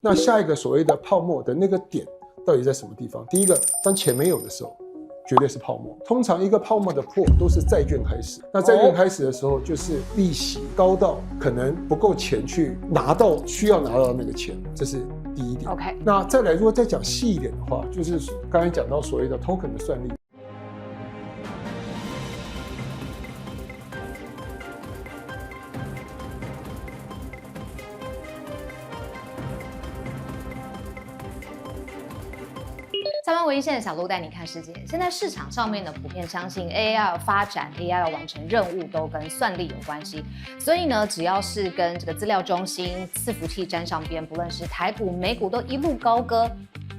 那下一個所謂的泡沫的那個點到底在什麼地方？第一個，當錢沒有的時候，絕對是泡沫。通常一個泡沫的破都是債券開始。那債券開始的時候，就是利息高到可能不夠錢去拿到需要拿到那個錢，這是第一點。OK。那再來，如果再講細一點的話，就是剛才講到所謂的 token 的算力。下班为一线的小路帶你看世界。現在市場上面呢，普遍相信 AI 要發展 ，AI 要完成任務都跟算力有關係。所以呢，只要是跟這個資料中心、伺服器沾上邊，不論是台股、美股都一路高歌。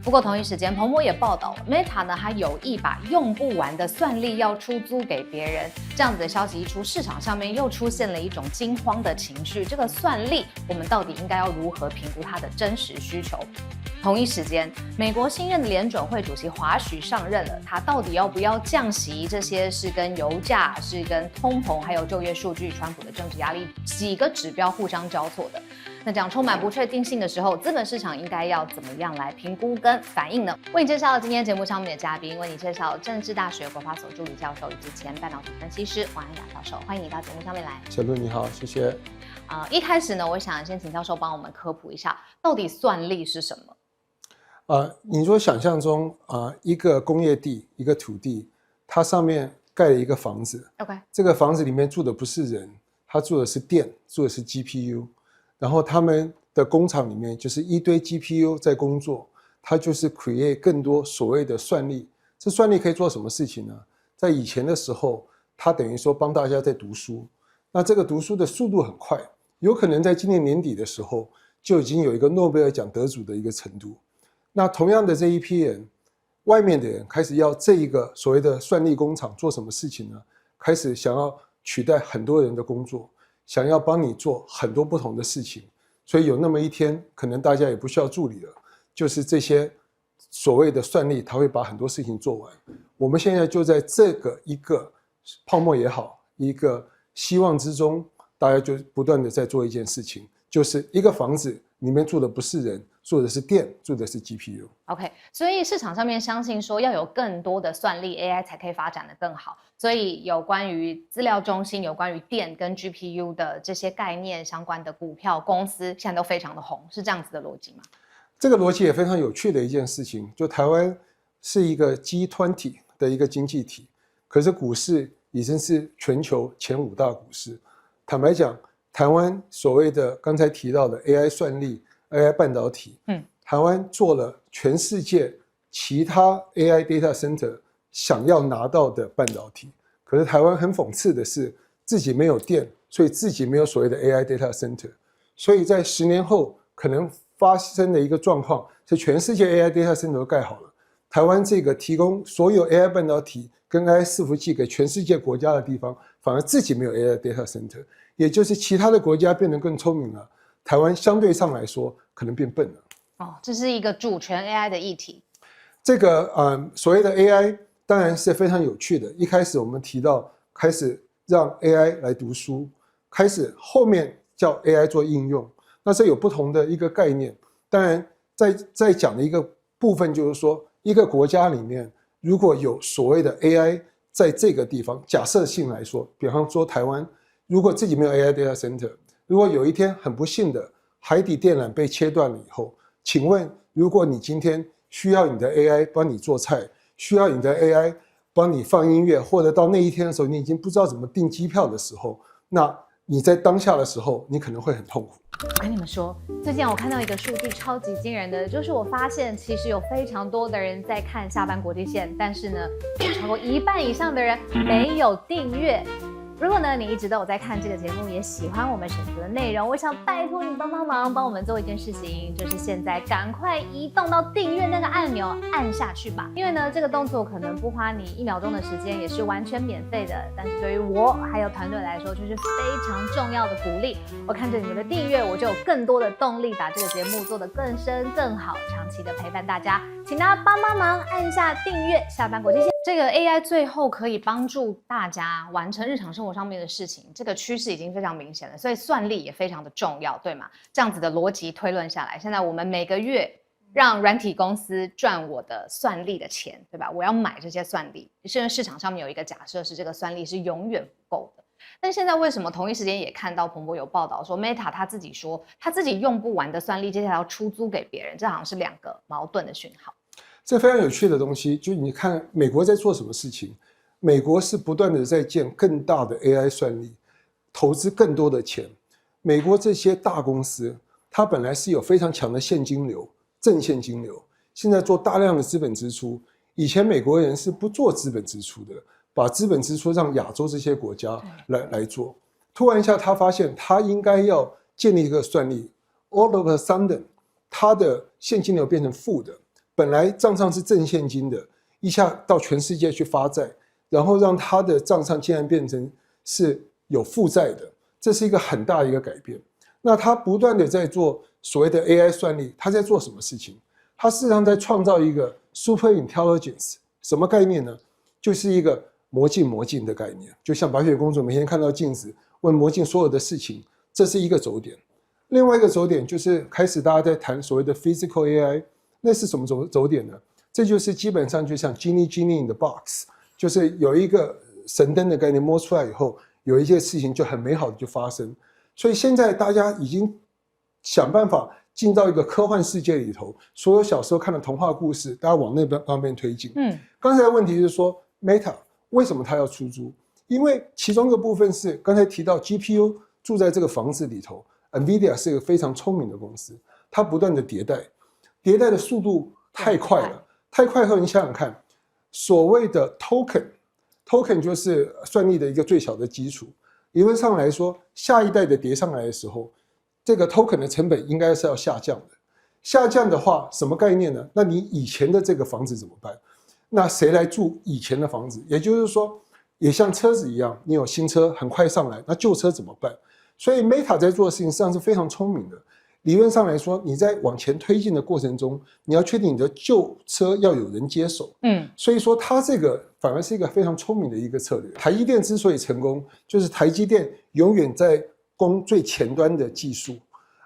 不過同一時間，彭博也報道了 ，Meta 呢，它有意把用不完的算力要出租給別人。這樣子的消息一出，市場上面又出現了一種驚慌的情緒。這個算力，我們到底應該要如何評估它的真實需求？同一時間，美國新任的聯準會主席華許上任了，他到底要不要降息？這些是跟油價、是跟通膨，還有就業數據、川普的政治壓力幾個指標互相交錯的。那這樣充滿不確定性的時候，資本市場應該要怎麼樣來評估跟反應呢？為你介紹今天節目上面的嘉賓，為你介紹政治大學國發所助理教授以及前半導體分析師王安雅教授，歡迎你到節目上面來。小路你好，謝謝。一開始呢，我想先請教授幫我們科普一下，到底算力是什麼？你說想象中一個工業地，一個土地，它上面蓋了一個房子。OK， 這個房子裡面住的不是人，它住的是電，住的是 GPU。然後他們的工廠裡面就是一堆 GPU 在工作，它就是 create 更多所謂的算力。這算力可以做什麼事情呢？在以前的時候，它等於說幫大家在讀書。那這個讀書的速度很快，有可能在今年年底的時候就已經有一個諾貝爾獎得主的一個程度。那同樣的這一批人，外面的人開始要這一個所謂的算力工廠做什麼事情呢？開始想要取代很多人的工作，想要幫你做很多不同的事情。所以有那麼一天，可能大家也不需要助理了，就是這些所謂的算力，它會把很多事情做完。我們現在就在這個一個泡沫也好，一個希望之中，大家就不斷的在做一件事情，就是一個房子裡面住的不是人，住的是電，住的是 GPU。OK， 所以市場上面相信說要有更多的算力 ，AI 才可以發展得更好。所以有關於資料中心、有關於電跟 GPU 的這些概念相關的股票公司，現在都非常的紅，是這樣子的邏輯嗎？這個邏輯也非常有趣的一件事情，就台灣是一個 G20 的一個經濟體，可是股市已經是全球前5大股市。坦白講，台灣所謂的剛才提到的 AI 算力、AI 半導體，台灣做了全世界其他 AI data center 想要拿到的半導體，可是台灣很諷刺的是，自己沒有電，所以自己沒有所謂的 AI data center， 所以在10年後可能發生的一個狀況是，全世界 AI data center 都蓋好了，台灣這個提供所有 AI 半導體跟 AI 伺服器給全世界國家的地方，反而自己沒有 AI data center， 也就是其他的國家變得更聰明了，台灣相對上來說可能變笨了。這是一個主權 AI 的議題。這個所謂的 AI 當然是非常有趣的。一開始我們提到開始讓 AI 來讀書，開始後面叫 AI 做應用，那這有不同的一個概念。當然在講的一個部分就是說，一個國家裡面如果有所謂的 AI 在這個地方，假設性來說，比方說台灣如果自己沒有 AI data center， 如果有一天很不幸的海底電纜被切斷了以後，請問，如果你今天需要你的 AI 幫你做菜，需要你的 AI 幫你放音樂，或者到那一天的時候，你已經不知道怎麼訂機票的時候，那你在當下的時候，你可能會很痛苦。我跟你們說，最近我看到一個數據超級驚人的，就是我發現其實有非常多的人在看下班國際線，但是呢，有超過一半以上的人沒有訂閱。如果呢，你一直都有在看這個節目，也喜歡我們選擇的內容，我想拜託你幫忙，幫我們做一件事情，就是現在趕快移動到訂閱那個按鈕，按下去吧。因為呢，這個動作可能不花你1秒鐘的時間，也是完全免費的，但是對於我還有團隊來說，就是非常重要的鼓勵。我看着你們的訂閱，我就有更多的動力把這個節目做得更深更好，長期的陪伴大家。請大家幫忙按下訂閱，下班國際線。這個 AI 最後可以幫助大家完成日常生活上面的事情，這個趨勢已經非常明顯了，所以算力也非常的重要，對嗎？這樣子的邏輯推論下來，現在我們每個月讓軟體公司賺我的算力的錢，對吧？我要買這些算力，因為市場上面有一個假設是這個算力是永遠不夠的。但現在為什麼同一時間也看到彭博有報道說 Meta 他自己說他自己用不完的算力，接下來要出租給別人，這好像是兩個矛盾的訊號。這非常有趣的東西，就你看美國在做什麼事情？美國是不斷的在建更大的 AI 算力，投資更多的錢。美國這些大公司，它本來是有非常強的現金流，正現金流，現在做大量的資本支出。以前美國人是不做資本支出的，把資本支出讓亞洲這些國家來做。突然一下，他發現他應該要建立一個算力 ，all of a sudden， 他的現金流變成負的。本來賬上是正現金的，一下到全世界去發債，然後讓他的賬上竟然變成是有負債的，這是一個很大的一個改變。那他不斷的在做所謂的 AI 算力，他在做什麼事情？他事實上在創造一個 super intelligence， 什麼概念呢？就是一個魔鏡的概念，就像白雪公主每天看到鏡子，問魔鏡所有的事情，這是一個軸點。另外一個軸點就是開始大家在談所謂的 physical AI。那是什麼軸點呢？這就是基本上就像 genie in the box， 就是有一個神燈的概念摸出來以後，有一些事情就很美好的就發生。所以現在大家已經想辦法進到一個科幻世界裡頭，所有小時候看的童話故事，大家往那方面推進。剛才的問題就是說 Meta 為什麼它要出租？因為其中一個部分是剛才提到 GPU 住在這個房子裡頭 ，NVIDIA 是一個非常聰明的公司，它不斷的迭代。迭代的速度太快了，太快後你想想看，所謂的 token 就是算力的一個最小的基礎。理論上來說，下一代的疊上來的時候，這個 token 的成本應該是要下降的。下降的話，什麼概念呢？那你以前的這個房子怎麼辦？那誰來住以前的房子？也就是說，也像車子一樣，你有新車很快上來，那舊車怎麼辦？所以 Meta 在做的事情實際上是非常聰明的。理論上來說，你在往前推進的過程中，你要確定你的舊車要有人接手。所以說它這個反而是一個非常聰明的一個策略。台積電之所以成功，就是台積電永遠在攻最前端的技術，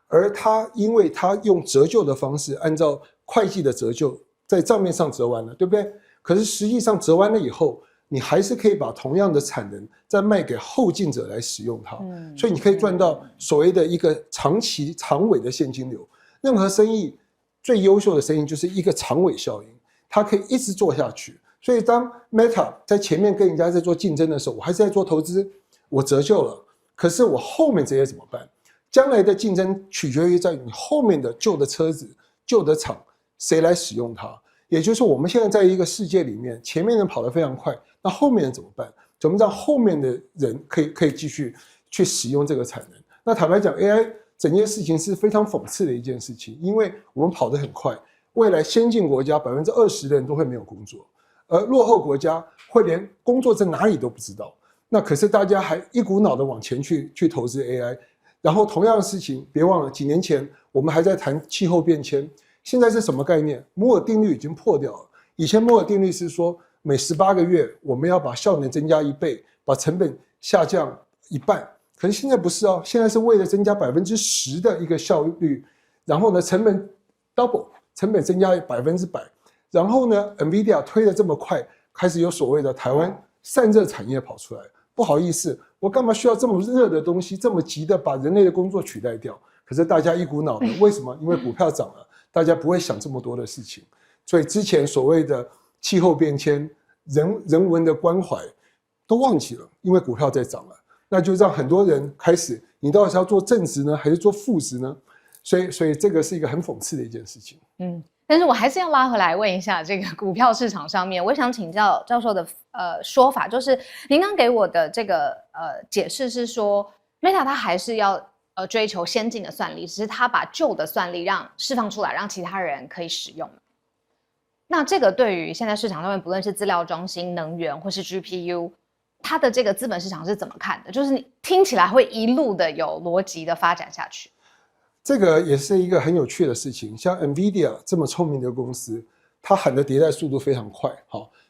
而它因為它用折舊的方式，按照會計的折舊，在賬面上折完了，對不對？可是實際上折完了以後，你還是可以把同樣的產能再賣給後進者來使用它，所以你可以賺到所謂的一個長期長尾的現金流。任何生意最優秀的生意就是一個長尾效應，它可以一直做下去。所以當 Meta 在前面跟人家在做競爭的時候，我還是在做投資，我折舊了，可是我後面這些怎麼辦？將來的競爭取決於在你後面的舊的車子、舊的廠誰來使用它。也就是我們現在在一個世界裡面，前面人跑得非常快，那後面人怎麼辦？怎麼讓後面的人可以繼續去使用這個產能？那坦白講 ，AI 整件事情是非常諷刺的一件事情，因為我們跑得很快，未來先進國家20%的人都會沒有工作，而落後國家會連工作在哪裡都不知道。那可是大家還一股腦的往前去投資 AI， 然後同樣的事情，別忘了幾年前我們還在談氣候變遷。現在是什麼概念？摩爾定律已經破掉了。以前摩爾定律是說，每18個月我們要把效能增加1倍，把成本下降1半。可是現在不是哦，現在是為了增加10%的一個效率，然後呢，成本 double， 成本增加100%。然後呢 ，NVIDIA 推得這麼快，開始有所謂的台灣散熱產業跑出來。不好意思，我幹嘛需要這麼熱的東西，這麼急的把人類的工作取代掉？可是大家一股腦的，為什麼？因為股票漲了。大家不會想這麼多的事情，所以之前所謂的氣候變遷、人文的關懷都忘記了，因為股票在漲了，那就讓很多人開始，你到底是要做正職呢，還是做副職呢？所以這個是一個很諷刺的一件事情。但是我還是要拉回來問一下這個股票市場上面，我想請教教授的說法，就是您剛給我的這個解釋是說 ，Meta 它還是要追求先進的算力，只是他把舊的算力釋放出來，讓其他人可以使用。那這個對於現在市場上面，不論是資料中心、能源或是 GPU， 它的這個資本市場是怎麼看的？就是你聽起來會一路的有邏輯的發展下去。這個也是一個很有趣的事情。像 NVIDIA 這麼聰明的公司，它喊的迭代速度非常快，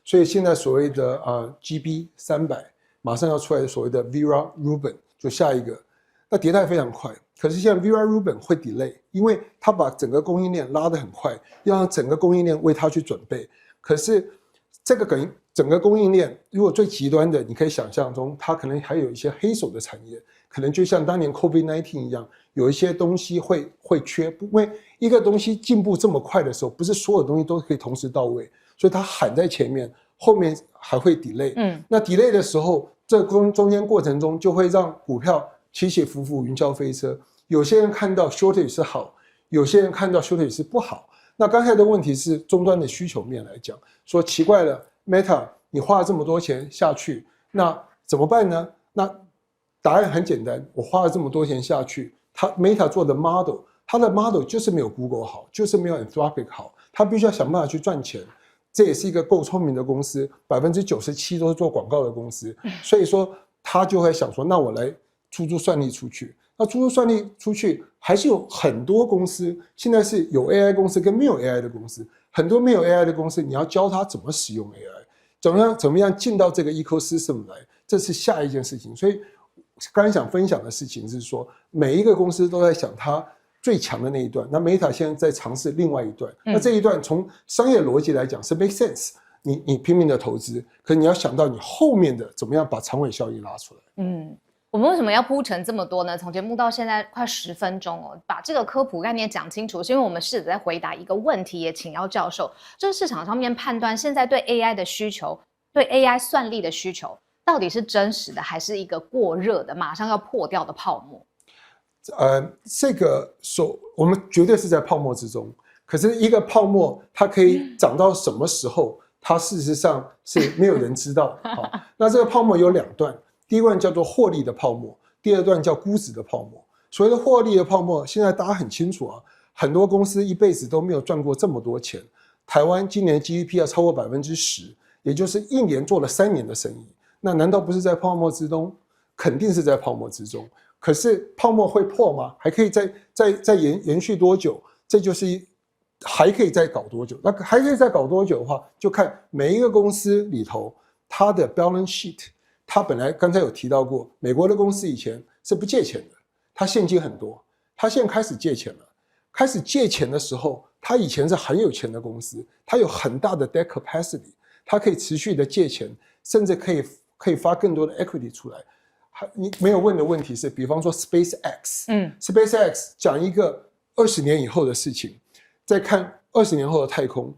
所以現在所謂的GB300馬上要出來的所謂的 Vera Rubin 就下一個，那迭代非常快。可是現在 Vera Rubin 會 delay， 因為它把整個供應鏈拉得很快，要讓整個供應鏈為它去準備。可是這個整個供應鏈，如果最極端的，你可以想象中，它可能還有一些黑手的產業，可能就像當年 COVID-19 一樣，有一些東西會缺，因為一個東西進步這麼快的時候，不是所有東西都可以同時到位，所以它喊在前面，後面還會 delay。那 delay 的時候，這中間過程中就會讓股票起起伏伏，雲霄飛車。有些人看到 shortage 是好，有些人看到 shortage 是不好。那剛才的問題是終端的需求面來講，說奇怪了 ，Meta 你花了這麼多錢下去，那怎麼辦呢？那答案很簡單，我花了這麼多錢下去，Meta 做的 model， 它的 model 就是沒有 Google 好，就是沒有 Anthropic 好，它必須要想辦法去賺錢。這也是一個夠聰明的公司，97%都是做廣告的公司，所以說他就會想說，那我來出租算力出去。那出租算力出去，還是有很多公司，現在是有 AI 公司跟沒有 AI 的公司，很多沒有 AI 的公司，你要教他怎麼使用 AI， 怎麼樣進到這個 ecosystem 來，這是下一件事情。所以剛才想分享的事情是說，每一個公司都在想它最強的那一段，那 Meta 現在在嘗試另外一段，那這一段從商業邏輯來講是 make sense， 你拼命的投資，可是你要想到你後面的怎麼樣把長尾效益拉出來。我們為什麼要鋪陳這麼多呢？從節目到現在快10分鐘哦，把這個科普概念講清楚，是因為我們試着在回答一個問題，也請姚教授，就是市場上面判斷現在對 AI 的需求，對 AI 算力的需求，到底是真實的，還是一個過熱的，馬上要破掉的泡沫？這個我們絕對是在泡沫之中。可是一個泡沫，它可以漲到什麼時候？它事實上是沒有人知道。好，那這個泡沫有2段。第一段叫做獲利的泡沫，第二段叫估值的泡沫。所謂的獲利的泡沫，現在大家很清楚啊，很多公司一輩子都沒有賺過這麼多錢。台灣今年 GDP 要超過10%，也就是1年做了3年的生意。那難道不是在泡沫之中？肯定是在泡沫之中。可是泡沫會破嗎？還可以再延續多久？這就是還可以再搞多久？那還可以再搞多久的話，就看每一個公司裡頭它的 balance sheet。他本來剛才有提到過，美國的公司以前是不借錢的，他現金很多，他現在開始借錢了。開始借錢的時候，他以前是很有錢的公司，他有很大的 debt capacity， 他可以持續的借錢，甚至可以發更多的 equity 出來。你沒有問的問題是，比方說 SpaceX，SpaceX 講一個20年以後的事情，再看20年後的太空。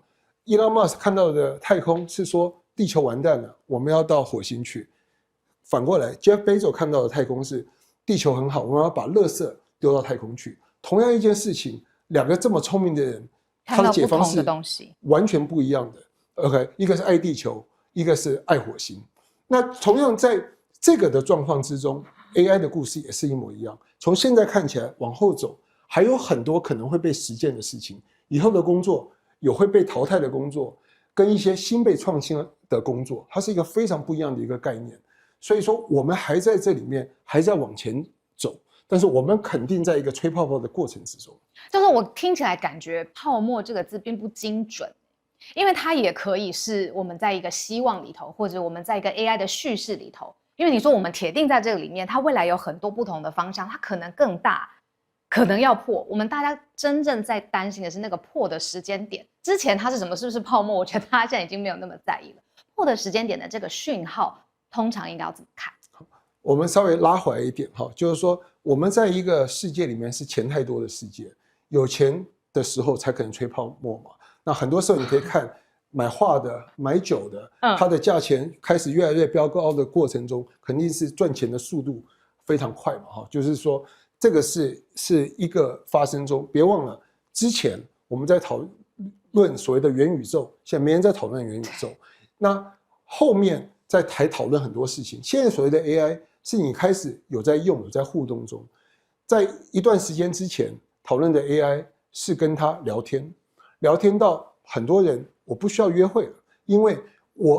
Elon Musk 看到的太空是說地球完蛋了，我們要到火星去。反過來 ，Jeff Bezos 看到的太空是地球很好，我們要把垃圾丟到太空去。同樣一件事情，2個這麼聰明的人，他的解方是完全不一樣的。OK， 一個是愛地球，一個是愛火星。那同樣在這個的狀況之中 ，AI 的故事也是一模一樣。從現在看起來往後走，還有很多可能會被實踐的事情。以後的工作有會被淘汰的工作，跟一些新被創新的工作，它是一個非常不一樣的一個概念。所以說，我們還在這裡面，還在往前走，但是我們肯定在一個吹泡泡的過程之中。就是我聽起來感覺"泡沫"這個字並不精準，因為它也可以是我們在一個希望裡頭，或者我們在一個 AI 的敘事裡頭。因為你說我們鐵定在這個裡面，它未來有很多不同的方向，它可能更大，可能要破。我們大家真正在擔心的是那個破的時間點。之前它是什麼？是不是泡沫？我覺得大家現在已經沒有那麼在意了。破的時間點的這個訊號。通常應該要怎麼看？我們稍微拉回來一點哈，就是說我們在一個世界裡面是錢太多的世界，有錢的時候才可能吹泡沫嘛。那很多時候你可以看買畫的、買酒的，它的價錢開始越來越飆高的過程中，肯定是賺錢的速度非常快嘛哈。就是說這個是一個發生中，別忘了之前我們在討論所謂的元宇宙，現在沒人在討論元宇宙，那後面。在討論很多事情，現在所謂的 AI 是你開始有在用、有在互動中。在一段時間之前討論的 AI 是跟他聊天，聊天到很多人我不需要約會了，因為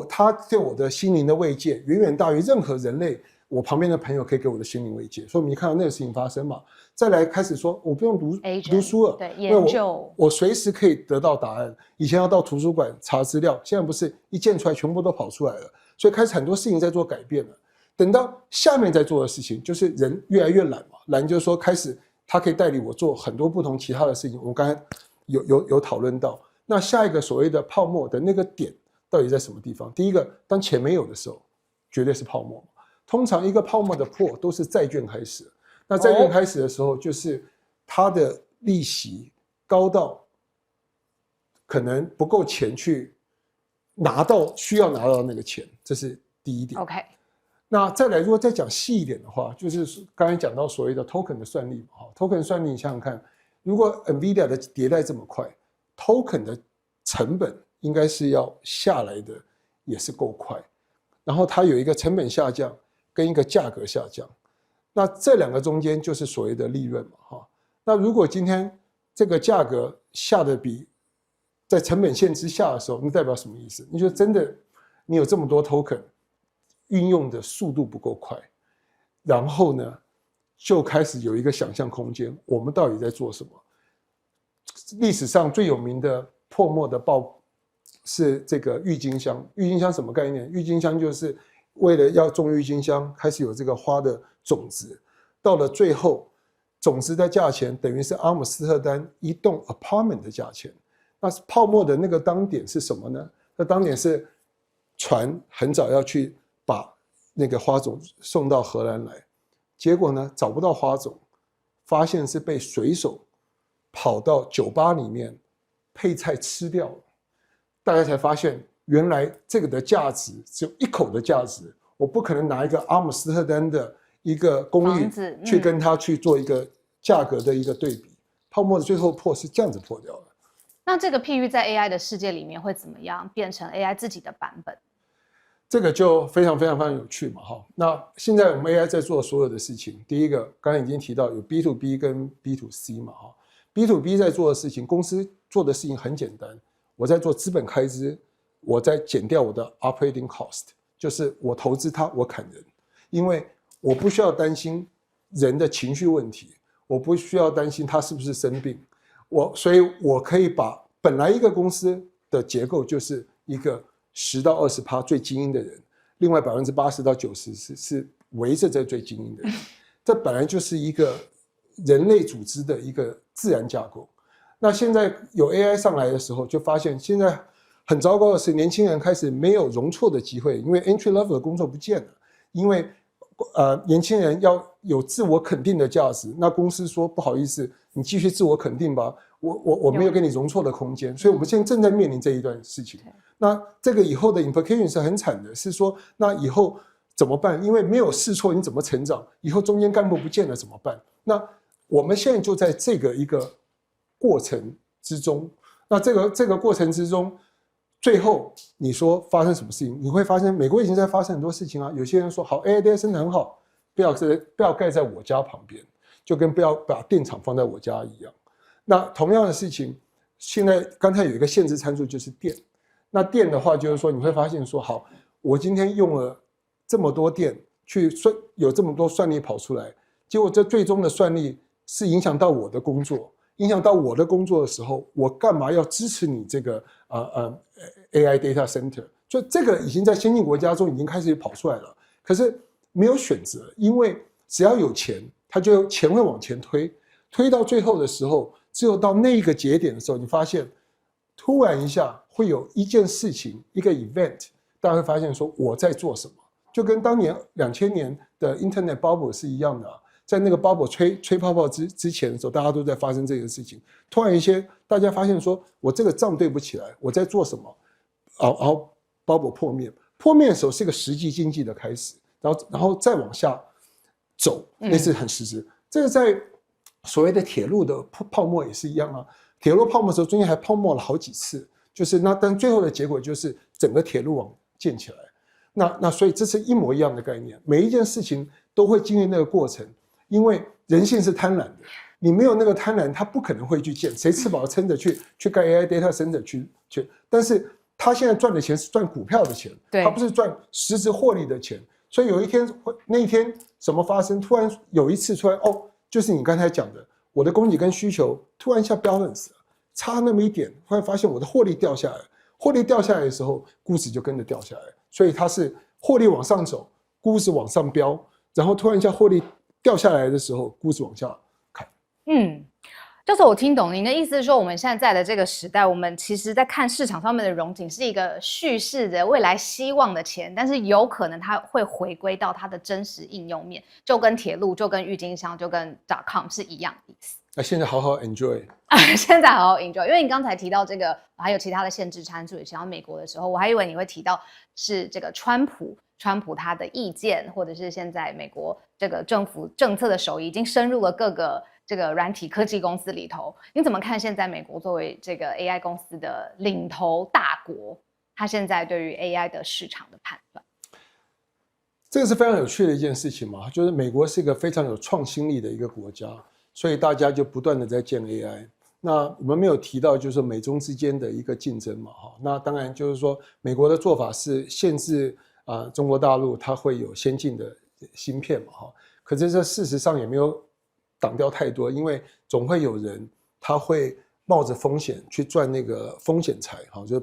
他對我的心靈的慰藉遠遠大於任何人類我旁邊的朋友可以給我的心靈慰藉，所以我們一看到那個事情發生嘛，再來開始說我不用讀書了，對，研究，我隨時可以得到答案。以前要到圖書館查資料，現在不是一鍵出來全部都跑出來了，所以開始很多事情在做改變了。等到下面在做的事情，就是人越來越懶嘛，懶就是說開始他可以帶領我做很多不同其他的事情。我剛才有討論到，那下一個所謂的泡沫的那個點到底在什麼地方？第一個，當錢沒有的時候，絕對是泡沫。通常一個泡沫的破都是債券開始，那債券開始的時候，就是它的利息高到可能不夠錢去拿到需要拿到那個錢，這是第一點。OK， 那再來，如果再講細一點的話，就是剛才講到所謂的 token 的算力嘛，token 算力，你想想看，如果 NVIDIA 的迭代這麼快 ，token 的成本應該是要下來的，也是夠快。然後它有一個成本下降跟一個價格下降，那這兩個中間就是所謂的利潤嘛，那如果今天這個價格下的比在成本線之下的時候，那代表什麼意思？你就真的你有這麼多 token， 運用的速度不夠快，然後呢，就開始有一個想象空間，我們到底在做什麼？歷史上最有名的破墨的爆是這個鬱金香。鬱金香什麼概念？鬱金香就是為了要種鬱金香，開始有這個花的種子，到了最後，種子的價錢等於是阿姆斯特丹一棟 apartment 的價錢。那泡沫的那個當點是什麼呢？那當點是船很早要去把那個花種送到荷蘭來，結果呢找不到花種，發現是被水手跑到酒吧裡面配菜吃掉了。大家才發現原來這個的價值只有一口的價值，我不可能拿一個阿姆斯特丹的一個公寓去跟他去做一個價格的一個對比。泡沫的最後破是這樣子破掉的。那這個譬喻在 AI 的世界裡面會怎麼樣變成 AI 自己的版本？這個就非常有趣嘛，那現在我們 AI 在做所有的事情，第一個剛才已經提到有 B to B 跟 B to C 嘛，B to B 在做的事情，公司做的事情很簡单，我在做資本開支，我在減掉我的 operating cost， 就是我投資它，我砍人，因為我不需要擔心人的情緒問題，我不需要擔心他是不是生病，所以我可以把本來一個公司的結構就是一個10到20%最精英的人，另外80%到90%是圍着這最精英的人，這本來就是一個人類組織的一個自然架構。那現在有 AI 上來的時候，就發現現在很糟糕的是，年輕人開始沒有容錯的機會，因為 entry level 的工作不見了，因為年輕人要有自我肯定的價值，那公司說不好意思，你繼續自我肯定吧，我沒有給你容錯的空間，所以我們現在正在面臨這一段事情。那這個以後的 implication 是很慘的，是說那以後怎麼辦？因為沒有試錯，你怎麼成長？以後中間幹部不見了怎麼辦？那我們現在就在這個一個過程之中，那這個過程之中，最後你說發生什麼事情？你會發現美國已經在發生很多事情啊。有些人說好 AI data center 很好，不要蓋在我家旁邊，就跟不要把電廠放在我家一樣。那同樣的事情，現在剛才有一個限制參數就是電。那電的話，就是說你會發現說，好，我今天用了這麼多電去算，有這麼多算力跑出來，結果這最終的算力是影響到我的工作，影響到我的工作的時候，我幹嘛要支持你這個AI data center？ 就這個已經在先進國家中已經開始跑出來了，可是沒有選擇，因為只要有錢，它就錢會往前推，推到最後的時候，只有到那個節點的時候，你發現突然一下會有一件事情，一個 event， 大家會發現說我在做什麼，就跟當年2000年的 Internet Bubble 是一樣的啊。在那個 bubble 吹泡泡之前的時候，大家都在發生這個事情。突然大家發現說，我這個賬對不起來，我在做什麼？然後 bubble 破滅，破滅的時候是一個實際經濟的開始，然後再往下走，那是很實質。這個在所謂的鐵路的泡沫也是一樣啊。鐵路泡沫的時候，中間還泡沫了好幾次，就是但最後的結果就是整個鐵路網建起來。那所以這是一模一樣的概念，每一件事情都會經歷那個過程。因為人性是貪婪的，你沒有那個貪婪，他不可能會去建。誰吃飽了撐着去蓋 AI data center 去？但是他現在賺的錢是賺股票的錢，他不是賺實質獲利的錢。所以有一天那一天什麼發生？突然有一次就是你剛才講的，我的供給跟需求突然一下 balance 了，差那麼一點，忽然發現我的獲利掉下來，獲利掉下來的時候，估值就跟着掉下來，所以它是獲利往上走，估值往上飆，然後突然一下獲利掉下來的時候，估值往下砍。就是我聽懂您的意思是說，我們現在的這個時代，我們其實在看市場上面的榮景是一個蓄勢的未來希望的錢，但是有可能它會回歸到它的真實應用面，就跟鐵路、就跟鬱金香、就跟 .com 是一樣的意思。那現在好好 enjoy， 現在好好 enjoy， 因為你剛才提到這個還有其他的限制參数，也提到美國的時候，我還以為你會提到是這個川普他的意見，或者是現在美國這個政府政策的手已經深入了各個這個軟體科技公司裡頭。你怎麼看現在美國作為這個 AI 公司的領頭大國，他現在對於 AI 的市場的判斷？這個是非常有趣的一件事情嘛，就是美國是一個非常有創新力的一個國家。所以大家就不斷的在建 AI， 那我們沒有提到就是美中之間的一個競爭嘛，那當然就是說美國的做法是限制中國大陸它會有先進的芯片嘛，可是這事實上也沒有擋掉太多，因為總會有人他會冒着風險去賺那個風險財，就是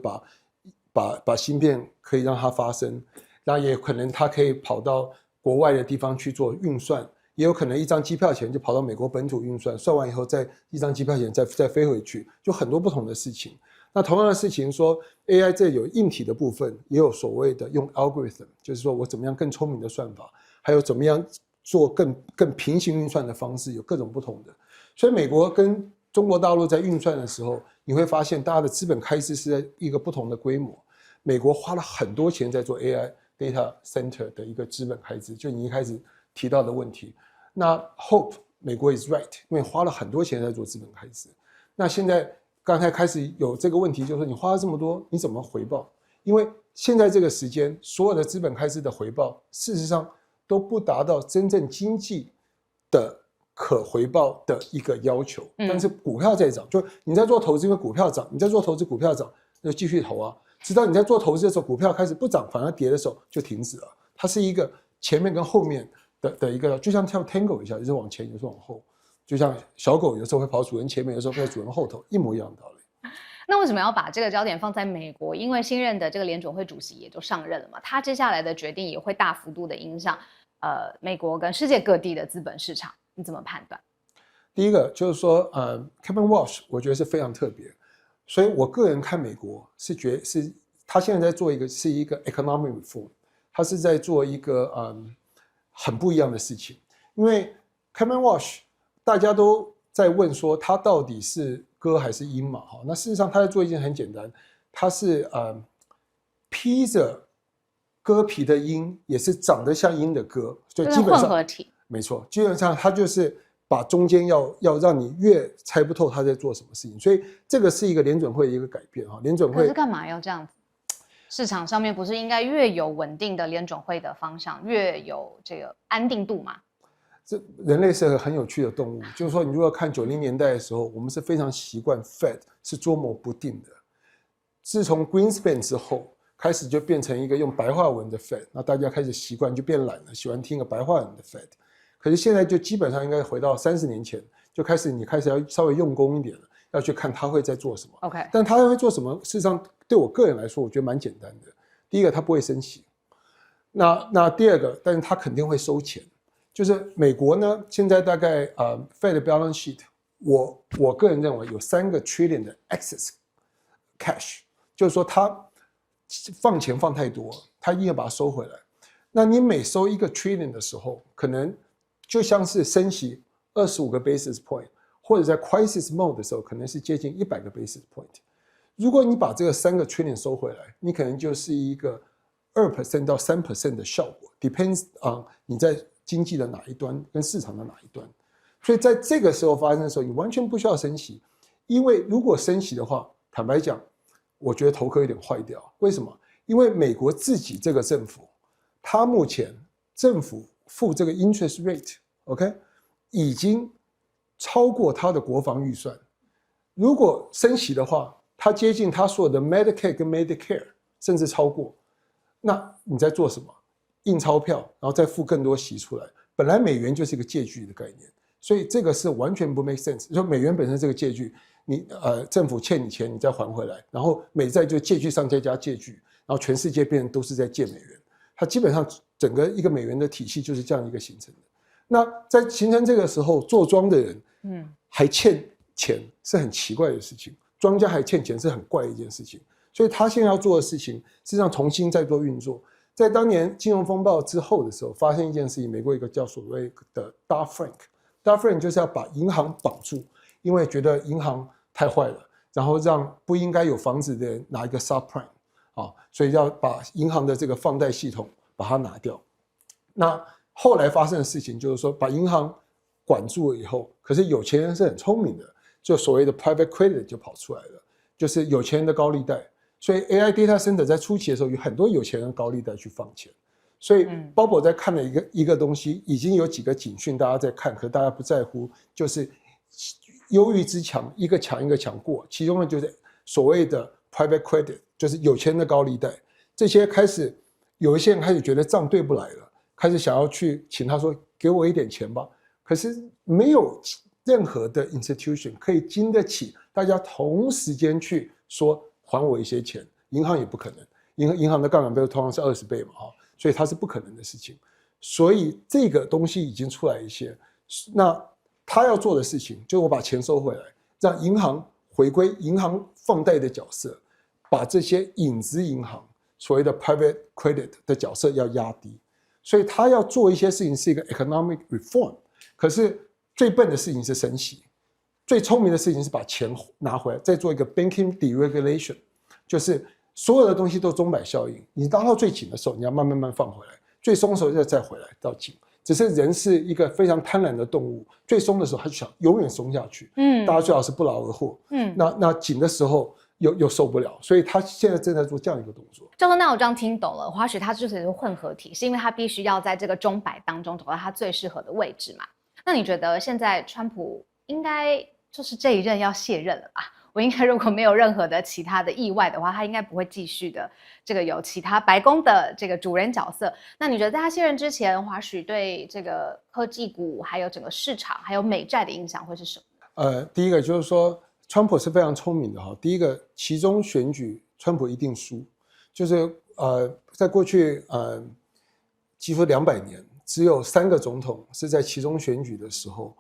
把芯片可以讓它發生，那也可能他可以跑到國外的地方去做運算。也有可能一張機票錢就跑到美國本土運算，算完以後再一張機票錢再飛回去，就很多不同的事情。那同樣的事情說 AI 這有硬體的部分，也有所謂的用 algorithm， 就是說我怎麼樣更聰明的算法，還有怎麼樣做更平行運算的方式，有各種不同的。所以美國跟中國大陸在運算的時候，你會發現大家的資本開支是在一個不同的規模。美國花了很多錢在做 AI data center 的一個資本開支，就你一開始提到的問題。那 Hope 美國 is right， 因為花了很多錢在做資本開支。那現在剛才開始有這個問題，就是說你花了這麼多，你怎麼回報？因為現在這個時間，所有的資本開支的回報，事實上都不達到真正經濟的可回報的一個要求。但是股票在漲，就你在做投資，因為股票漲，你在做投資，股票漲，就繼續投啊。直到你在做投資的時候，股票開始不漲，反而跌的時候就停止了。它是一個前面跟後面的一個，就像跳 Tango 一下，有時候往前，有时候往後，就像小狗有时候會跑主人前面，有时候會跑主人後頭，一模一樣的道理。那為什麼要把這個焦點放在美國？因為新任的這個聯準會主席也就上任了嘛，他接下來的決定也會大幅度的影響美國跟世界各地的資本市場，你怎麼判斷？第一個就是說Kevin Walsh 我覺得是非常特別，所以我個人看美國是他現在在做一個 economic reform， 他是在做一個很不一樣的事情。因為 Kevin Walsh 大家都在問說他到底是鴿還是鷹嘛，那事實上他在做一件很簡單，他是披着鴿皮的鷹，也是長得像鷹的鴿，所以基本上混合體，沒錯，基本上他就是把中間要讓你越猜不透他在做什麼事情，所以這個是一個聯準會的一個改變哈。聯準會可是幹嘛要這樣子？市場上面不是應該越有穩定的聯準會的方向，越有這個安定度嗎？這人類是個很有趣的動物，就是說你如果看90年代的時候，我們是非常習慣 Fed 是捉摸不定的。自從 Greenspan 之後，開始就變成一個用白話文的 Fed， 那大家開始習慣就變懶了，喜歡聽個白話文的 Fed。可是現在就基本上應該回到30年前，就開始你開始要稍微用功一點了，要去看他會在做什麼。OK， 但他會做什麼？事實上對我個人來說，我覺得蠻簡單的。第一個，他不會升息。那第二個，但是他肯定會收錢。就是美國呢，現在大概Fed balance sheet， 我個人認為有3個 trillion 的 excess cash， 就是說他放錢放太多，他一定要把它收回来。那你每收1個 trillion 的時候，可能就像是升息25個 basis point， 或者在 crisis mode 的時候，可能是接近100個 basis point。如果你把這個3個 trillion 收回來，你可能就是一個2% 到3% 的效果 ，depends on 你在經濟的哪一端跟市場的哪一端。所以在這個時候發生的時候，你完全不需要升息，因為如果升息的話，坦白講，我覺得頭殼有點壞掉。為什麼？因為美國自己這個政府，它目前政府付這個 interest rate，OK， 已經超過它的國防預算。如果升息的話，它接近它所有的 Medicaid 跟 Medicare， 甚至超過。那你在做什麼？印鈔票，然後再付更多息出來。本來美元就是一個借據的概念，所以這個是完全不 make sense。就美元本身這個借據，你政府欠你錢，你再還回來，然後美債就借據上加借據，然後全世界變成都是在借美元。它基本上整個一個美元的體系就是這樣一個形成的。那在形成這個時候，做莊的人，還欠錢是很奇怪的事情，莊家還欠錢是很怪的一件事情。所以他現在要做的事情，實際上重新再做運作。在當年金融風暴之後的時候，發生一件事情，美國有一個叫所謂的 Dodd-Frank 就是要把銀行綁住，因為覺得銀行太壞了，然後讓不應該有房子的人拿一個 subprime。所以要把銀行的這個放貸系統把它拿掉。那後來發生的事情就是說，把銀行管住了以後，可是有錢人是很聰明的，就所謂的 private credit 就跑出來了，就是有錢人的高利貸。所以 AI Data Center 在初期的時候，有很多有錢人高利貸去放錢。所以鮑勃在看了一個東西，已經有幾個警訊大家在看，可大家不在乎，就是憂鬱之牆一個牆一個牆過，其中呢就是所謂的 private credit。就是有錢人的高利貸，這些開始有一些人開始覺得賬對不來了，開始想要去請他說給我一點錢吧。可是沒有任何的 institution 可以經得起大家同時間去說還我一些錢，銀行也不可能，銀行的槓桿倍通常是20倍嘛，所以它是不可能的事情。所以這個東西已經出來一些，那他要做的事情就是我把錢收回來，讓銀行回歸銀行放貸的角色。把這些影子銀行所謂的 private credit 的角色要壓低，所以他要做一些事情是一個 economic reform。可是最笨的事情是升息，最聰明的事情是把錢拿回來，再做一個 banking deregulation， 就是所有的東西都鐘擺效應。你拉到最緊的時候，你要慢慢放回來；最鬆的時候要再回來到緊。只是人是一個非常貪婪的動物，最鬆的時候他就想永遠鬆下去。大家最好是不勞而獲。那緊的時候。又受不了，所以他現在正在做這樣一個動作。教授，那我這樣聽懂了，華許他就是混合體，是因為他必須要在這個鐘擺當中找到他最適合的位置嘛？那你覺得現在川普應該就是這一任要卸任了吧？我應該如果沒有任何的其他的意外的話，他應該不會繼續的這個有其他白宮的這個主人角色。那你覺得在他卸任之前，華許對這個科技股還有整個市場還有美債的影響會是什麼？第一個就是說。川普是非常聰明的哈。第一個，期中選舉川普一定輸，就是在過去幾乎200年，只有3個總統是在期中選舉的時候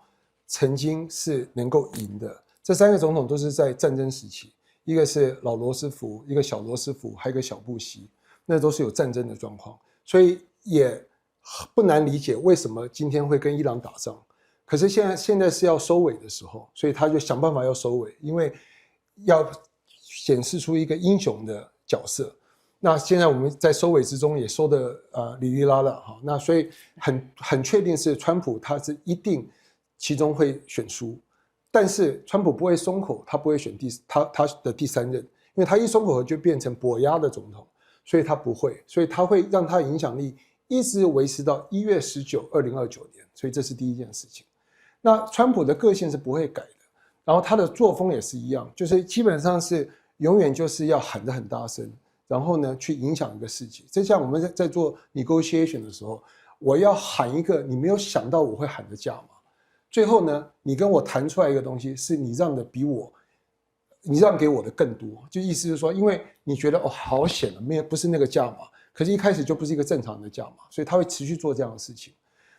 曾經是能夠贏的。這3個總統都是在戰爭時期，一個是老羅斯福，一個小羅斯福，還有一個小布希，那都是有戰爭的狀況，所以也不難理解為什麼今天會跟伊朗打仗。可是現在是要收尾的時候，所以他就想辦法要收尾，因為要顯示出一個英雄的角色。那現在我們在收尾之中也收的哩哩啦啦哈，那所以很確定是川普他是一定其中會選輸，但是川普不會鬆口，他不會選他的第3任，因為他一鬆口就變成跛鴨的總統，所以他不會，所以他會讓他的影響力一直維持到1月19、2029年，所以這是第一件事情。那川普的個性是不會改的，然後他的作風也是一樣，就是基本上是永遠就是要喊得很大聲，然後呢去影響一個事情。就像我們在做 negotiation 的時候，我要喊一個你沒有想到我會喊的價碼，最後呢你跟我談出來一個東西是你讓的比我，你讓給我的更多，就意思是說，因為你覺得哦好險了，不是那個價碼，可是一開始就不是一個正常的價碼，所以他會持續做這樣的事情。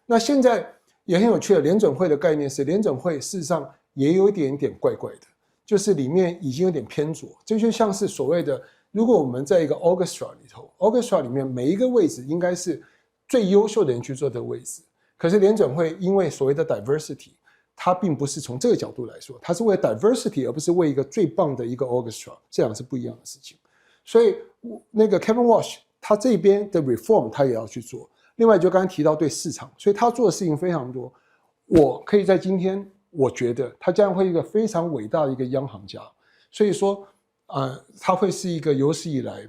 那現在也很有趣的，聯準會的概念是，聯準會事實上也有一點點怪怪的，就是裡面已經有點偏左，這就像是所謂的，如果我們在一個 orchestra 裡頭 ，orchestra 裡面每一個位置應該是最優秀的人去做這個位置，可是聯準會因為所謂的 diversity， 它並不是從這個角度來說，它是為了 diversity 而不是為一個最棒的一個 orchestra， 這兩個是不一樣的事情。所以那個 Kevin Walsh 他這邊的 reform 他也要去做。另外就剛才提到對市場，所以他做的事情非常多。我可以在今天，我覺得他將會是一個非常偉大的一個央行家。所以說，他會是一個有史以來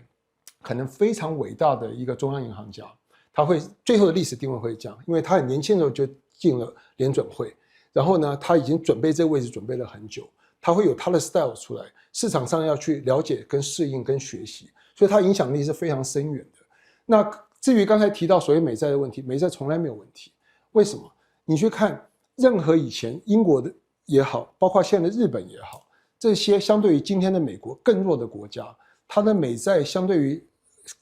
可能非常偉大的一個中央銀行家。他會最後的歷史定位會這樣，因為他很年輕的時候就進了聯準會，然後呢，他已經準備這個位置準備了很久，他會有他的 style 出來，市場上要去了解、跟適應、跟學習，所以他影響力是非常深遠的。那至於剛才提到所謂美債的問題，美債從來沒有問題。為什麼？你去看任何以前英國的也好，包括現在的日本也好，這些相對於今天的美國更弱的國家，它的美債相對於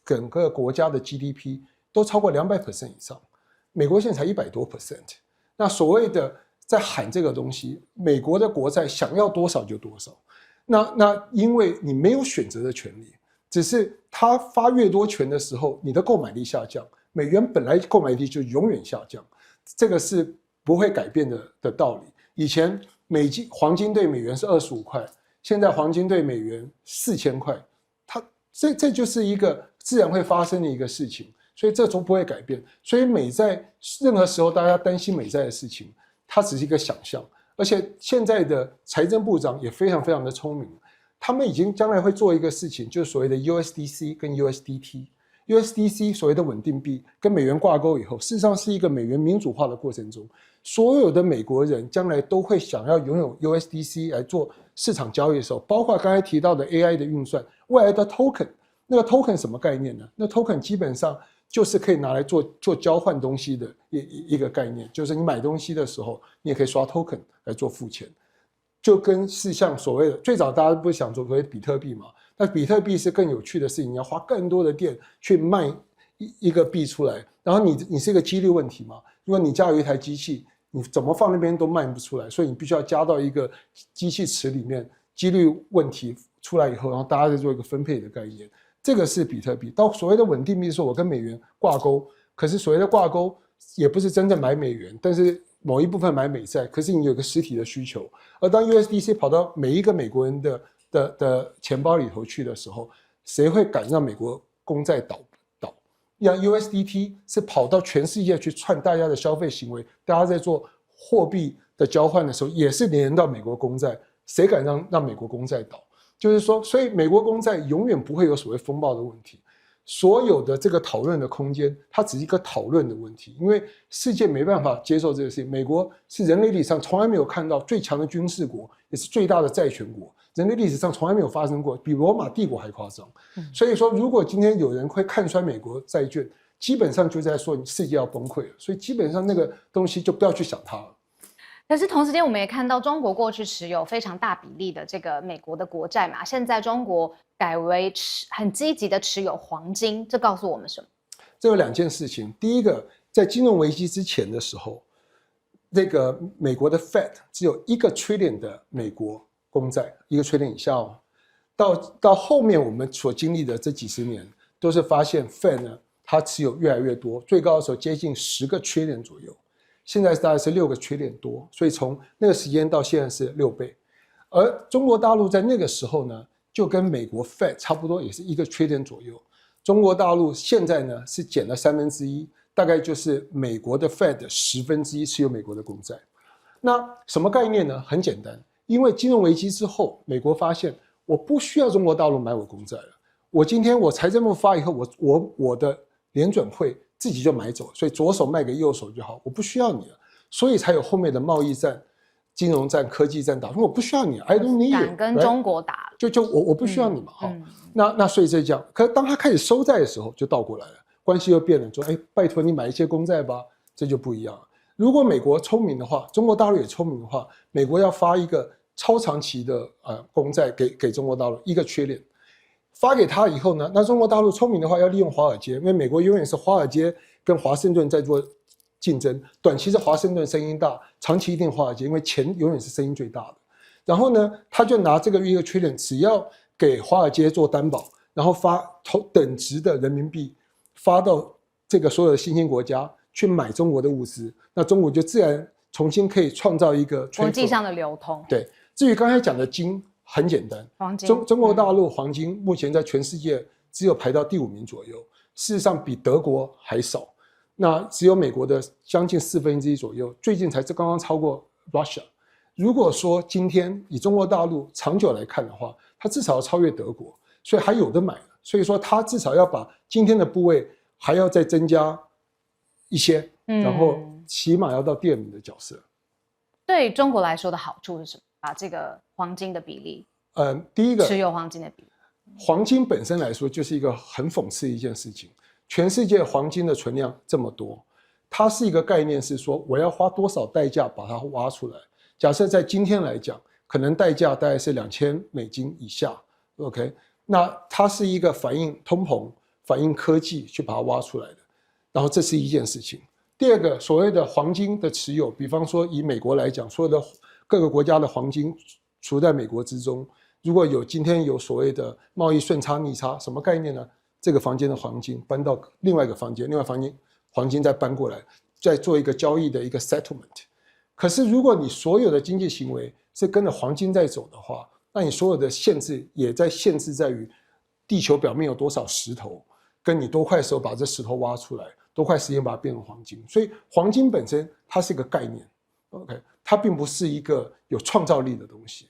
整個國家的 GDP 都超過200% 以上。美國現在才100多%。那所謂的在喊這個東西，美國的國債想要多少就多少。那因為你沒有選擇的權利，只是他發越多權的時候，你的購買力下降，美元本來購買力就永遠下降，這個是不會改變的道理。以前黃金對美元是25塊，現在黃金對美元4000塊，這就是一個自然會發生的一個事情，所以這都不會改變。所以美債任何時候大家擔心美債的事情，它只是一個想象。而且現在的財政部長也非常非常的聰明，他們已經將來會做一個事情，就是所謂的 USDC 跟 USDT。USDC 所謂的穩定幣跟美元掛鈎以後，事實上是一個美元民主化的過程中，所有的美國人將來都會想要擁有 USDC 來做市場交易的時候，包括剛才提到的 AI 的運算，未來的 token， 那個 token 什麼概念呢？那 token 基本上就是可以拿來做交換東西的一個概念，就是你買東西的時候，你也可以刷 token 來做付錢，就跟是像所謂的最早大家不是想做所謂的比特幣嘛？那比特幣是更有趣的事情，你要花更多的電去賣一個幣出來，然後你是一個幾率問題嘛？如果你家有一台機器，你怎麼放那邊都賣不出來，所以你必須要加到一個機器池裡面，幾率問題出來以後，然後大家再做一個分配的概念。這個是比特幣。到所謂的穩定幣的時候，我跟美元掛鈎，可是所謂的掛鈎也不是真正買美元，但是某一部分買美債，可是你有一個實體的需求。而當 USDC 跑到每一個美國人的錢包裡頭去的時候，誰會敢讓美國公債倒？像 USDT 是跑到全世界去串大家的消費行為，大家在做貨幣的交換的時候，也是連到美國公債，誰敢讓美國公債倒？就是說，所以美國公債永遠不會有所謂風暴的問題。所有的這個討論的空間，它只是一個討論的問題，因為世界沒辦法接受這個事情。美國是人類歷史上從來沒有看到最強的軍事國，也是最大的債權國，人類歷史上從來沒有發生過，比羅馬帝國還誇張。所以說，如果今天有人會看衰美國債券，基本上就在說你世界要崩潰了。所以基本上那個東西就不要去想它了。可是同時間，我們也看到中國過去持有非常大比例的這個美國的國債嘛，現在中國改為很積極的持有黃金，這告訴我們什麼？這有兩件事情。第一個，在金融危機之前的時候，這個美國的 Fed 只有1個 trillion 的美國公債，1個 trillion 以下哦。到後面我們所經歷的這幾十年，都是發現 Fed 呢，它持有越來越多，最高的時候接近10個 trillion 左右。現在大概是6個 trillion 多，所以從那個時間到現在是6倍。而中國大陸在那個時候呢，就跟美國 Fed 差不多，也是1個 trillion 左右。中國大陸現在呢是減了1/3，大概就是美國的 Fed 的1/10持有美國的公債。那什麼概念呢？很簡單，因為金融危機之後，美國發現我不需要中國大陸買我公債了。我今天我財政部發以後，我的聯準會自己就買走，所以左手賣給右手就好，我不需要你了，所以才有後面的貿易戰、金融戰、科技戰打。因為我不需要你 ，I don't need you， 敢跟中國打，我不需要你嘛，好，那所以這樣。可是當他開始收債的時候，就倒過來了，關係又變了，說，拜託你買一些公債吧，這就不一樣了。如果美國聰明的話，中國大陸也聰明的話，美國要發一個超長期的公債給中國大陸1個 trillion。發給他以後呢，那中國大陸聰明的話要利用華爾街，因為美國永遠是華爾街跟華盛頓在做競爭，短期是華盛頓聲音大，長期一定華爾街，因為錢永遠是聲音最大的。然後呢，他就拿這個1個 trillion， 只要給華爾街做擔保，然後發等值的人民幣發到這個所有的新興國家去買中國的物資，那中國就自然重新可以創造一個國際上的流通。對，至於剛才講的金。很簡單，黃金中國大陸黃金目前在全世界只有排到第5名左右，事實上比德國還少。那只有美國的將近1/4左右，最近才剛剛超過 Russia。如果說今天以中國大陸長久來看的話，它至少要超越德國，所以還有得買。所以說它至少要把今天的部位還要再增加一些，然後起碼要到第2名的角色。對中國來說的好處是什麼？把這個黃金的比例，第一個持有黃金的比例，黃金本身來說就是一個很諷刺的一件事情。全世界黃金的存量這麼多，它是一個概念，是說我要花多少代價把它挖出來。假設在今天來講，可能代價大概是$2000以下 ，OK， 那它是一個反映通膨、反映科技去把它挖出來的，然後這是一件事情。第二個，所謂的黃金的持有，比方說以美國來講，所有的各個國家的黃金處在美國之中，如果今天有所謂的貿易順差逆差，什麼概念呢？這個房間的黃金搬到另外一個房間，另外房間黃金再搬過來，再做一個交易的一個 settlement。可是如果你所有的經濟行為是跟着黄金在走的話，那你所有的限制也在限制在於地球表面有多少石頭，跟你多快手把這石頭挖出來，多快時間把它變成黃金。所以黃金本身它是一個概念 ，OK， 它並不是一個有創造力的東西。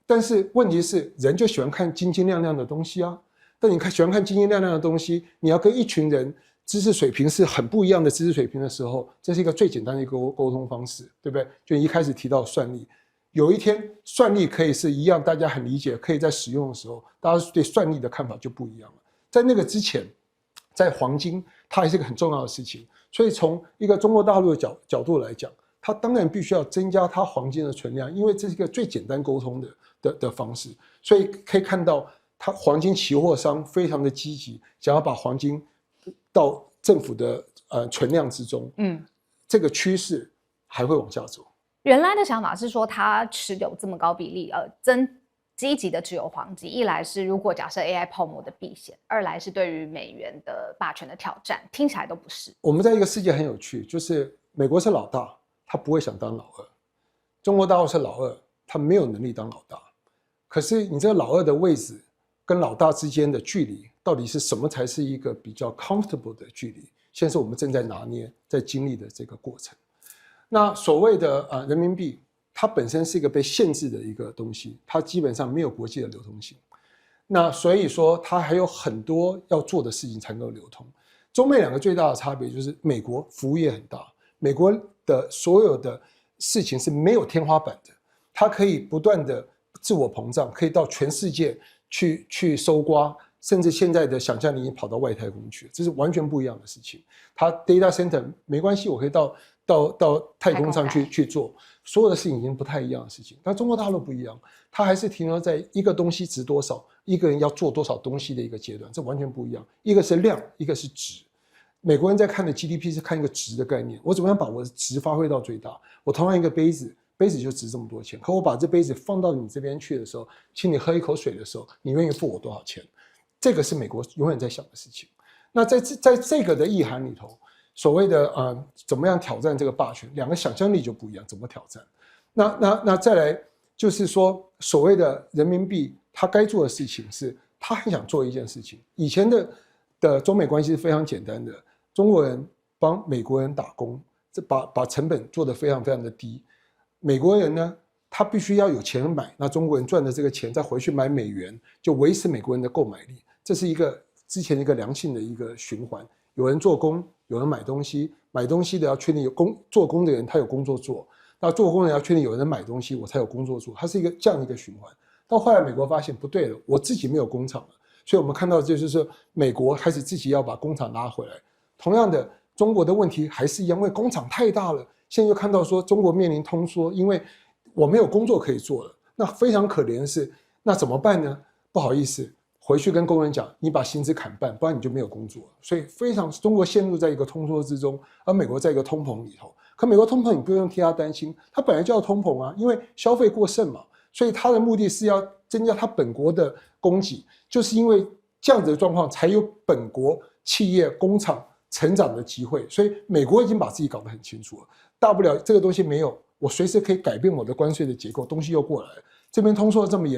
但是問題是，人就喜歡看晶晶亮亮的東西啊。但你喜歡看晶晶亮亮的東西，你要跟一群人知識水平是很不一樣的知識水平的时候，這是一個最簡單的一個溝通方式，對不对？就一開始提到算力，有一天算力可以是一樣，大家很理解，可以在使用的時候，大家對算力的看法就不一樣了。在那個之前，在黃金它還是一個很重要的事情，所以從一個中國大陸的角度來講，它當然必須要增加它黃金的存量，因為這是一個最簡單溝通的方式，所以可以看到。它黃金期貨商非常的積極，想要把黃金到政府的存量之中，這個趨勢還會往下走。原來的想法是說，他持有這麼高比例，積極的持有黃金，一來是如果假設 AI 泡沫的避險，二來是對於美元的霸權的挑戰，聽起來都不是。我們在一個世界很有趣，就是美國是老大，他不會想當老二；中國大陸是老二，他沒有能力當老大。可是你這個老二的位置。跟老大之間的距離到底是什麼才是一個比較 comfortable 的距離？現在是我們正在拿捏、在經歷的這個過程。那所謂的人民幣，它本身是一個被限制的一個東西，它基本上沒有國際的流通性。那所以說，它還有很多要做的事情才能夠流通。中美兩個最大的差別就是，美國服務業很大，美國的所有的事情是沒有天花板的，它可以不斷的自我膨脹，可以到全世界。去搜刮，甚至現在的想象力已經跑到外太空去了，這是完全不一樣的事情。它 data center 沒關係，我可以到太空上去做，所有的事情已經不太一樣的事情。但中國大陸不一樣，它還是停留在一個東西值多少，一個人要做多少東西的一個階段，這完全不一樣。一個是量，一個是值。美國人在看的 GDP 是看一個值的概念，我怎麼樣把我的值發揮到最大？我同樣一個杯子就值這麼多錢，可我把這杯子放到你這邊去的時候，請你喝一口水的時候，你願意付我多少錢？這個是美國永遠在想的事情。那在這個的意涵裡頭，所謂的怎麼樣挑戰這個霸權，兩個想象力就不一樣，怎麼挑戰？那再來就是說，所謂的人民幣，它該做的事情是，他很想做一件事情。以前的中美關係是非常簡單的，中國人幫美國人打工，把成本做得非常非常的低。美國人呢，他必須要有錢買，那中國人賺的這個錢再回去買美元，就維持美國人的購買力。這是一個之前一個良性的一個循環。有人做工，有人買東西，買東西的要確定有做工的人他有工作做，那做工的人要確定有人買東西，我才有工作做。它是一個這樣一個循環。到後來美國發現不對了，我自己沒有工廠了，所以我們看到就是說美國開始自己要把工廠拉回來。同樣的，中國的問題還是一樣，因為工廠太大了。現在又看到說中國面臨通縮，因為我沒有工作可以做了，那非常可憐的是，那怎麼辦呢？不好意思，回去跟工人講，你把薪資砍半，不然你就沒有工作了。所以中國陷入在一個通縮之中，而美國在一個通膨裡頭。可美國通膨你不用替他擔心，他本來就要通膨啊，因為消費過剩嘛，所以他的目的是要增加他本國的供給，就是因為這樣子的狀況才有本國企業工廠成長的機會。所以美國已經把自己搞得很清楚了。大不了這個東西沒有，我隨時可以改變我的關稅的結構，東西又過來了。這邊通縮這麼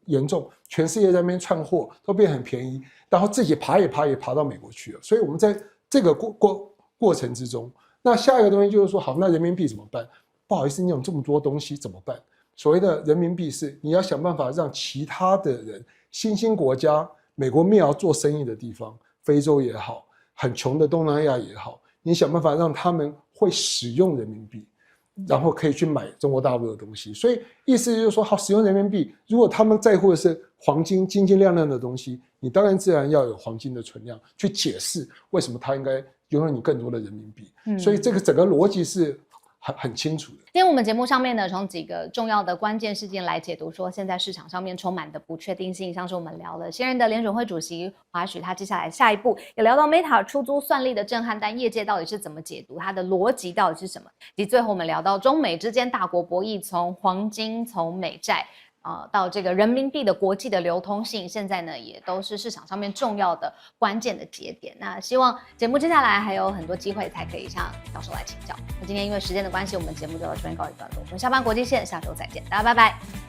嚴重，全世界在那邊串貨都變很便宜，然後自己爬也爬到美國去了。所以我們在這個過程之中，那下一個東西就是說，好，那人民幣怎麼辦？不好意思，你有這麼多東西怎麼辦？所謂的人民幣是你要想辦法讓其他的人，新興國家，美國沒有要做生意的地方，非洲也好，很窮的東南亞也好，你想辦法讓他們會使用人民幣。然後可以去買中國大陸的東西。所以意思就是說，好，使用人民幣，如果他們在乎的是黃金晶晶亮亮的東西，你當然自然要有黄金的存量去解釋為什麼它應該擁有你更多的人民幣。所以這個整個邏輯是很清楚的。今天我們節目上面呢，從幾個重要的關鍵事件來解讀，說現在市場上面充滿的不確定性，像是我們聊了现任的聯準會主席華許，他接下來下一步也聊到 Meta 出租算力的震撼，但業界到底是怎麼解讀它的邏輯到底是什麼？以及最後我們聊到中美之間大國博弈，從黃金，從美債。到這個人民幣的國際的流通性，現在呢也都是市場上面重要的關鍵的節點。那希望節目接下來還有很多機會才可以向教授來請教。那今天因為時間的關係，我們節目就到這邊告一段落。我們下班國際線下周再見，大家拜拜。